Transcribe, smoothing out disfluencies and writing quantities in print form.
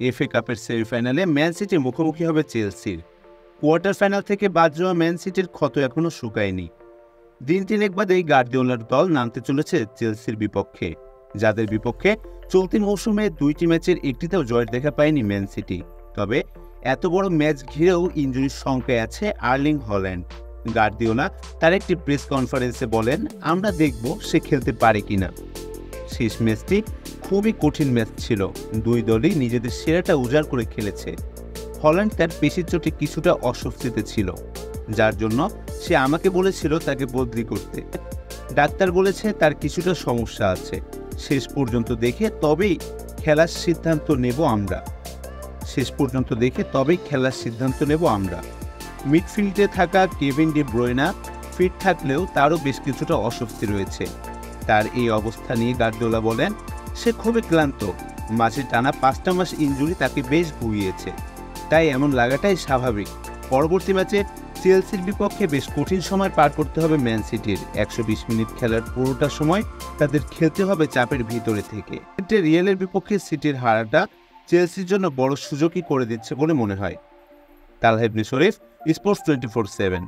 FA কাপের সেমিফাইনালে man সিটির মুখোমুখি হবে চেলসির। কোয়ার্টার ফাইনাল থেকে বাদ যাওয়া ম্যান সিটির ক্ষত এখনও শুকায়নি। দিন তিনেক বাদেই গার্দিওলার দল নামতে চলেছে চেলসির বিপক্ষে, যাদের বিপক্ষে চলতি মৌসুমে 2টি ম্যাচের একটিতেও জয়ের দেখা পায়নি ম্যান সিটি। তবে এত বড় ম্যাচ ঘিরেও ইনজুরির সংখ্যায় আছে আর্লিং হল্যান্ড। গার্দিওলা তার একটি প্রেস কনফারেন্সে বলেন, আমরা দেখব সে খেলতে পারে কিনা। শেষ ম্যাচটি খুবই কঠিন ম্যাচ ছিল, দুই দলই নিজেদের সেরাটা উজাড় করে খেলেছে। হল্যান্ড তার পেশির চোটে কিছুটা অস্বস্তিতে ছিল, যার জন্য সে আমাকে বলেছিল তাকে বদলি করতে। ডাক্তার বলেছে তার কিছুটা সমস্যা আছে, শেষ পর্যন্ত দেখে তবেই খেলার সিদ্ধান্ত নেব আমরা। মিডফিল্ডে থাকা কেভিন ডি ব্রুইনা ফিট থাকলেও তারও বেশ কিছুটা অস্বস্তি রয়েছে। তার এই অবস্থা নিয়ে গার্দিওলা বলেন, সে খুবই ক্লান্ত, মাঝে টানা 5টা মাস ইনজুরি তাকে বেশ ভুগিয়েছে, তাই এমন লাগাটাই স্বাভাবিক। পরবর্তী ম্যাচে চেলসির বিপক্ষে বেশ কঠিন সময় পার করতে হবে ম্যান সিটির। 120 মিনিট খেলার পুরোটা সময় তাদের খেলতে হবে চাপের ভিতরে থেকে। রিয়ালের বিপক্ষে সিটির হারাটা চেলসির জন্য বড় সুযোগই করে দিচ্ছে বলে মনে হয়। তালহা ইবনে শরীফ, স্পোর্টস 24/7।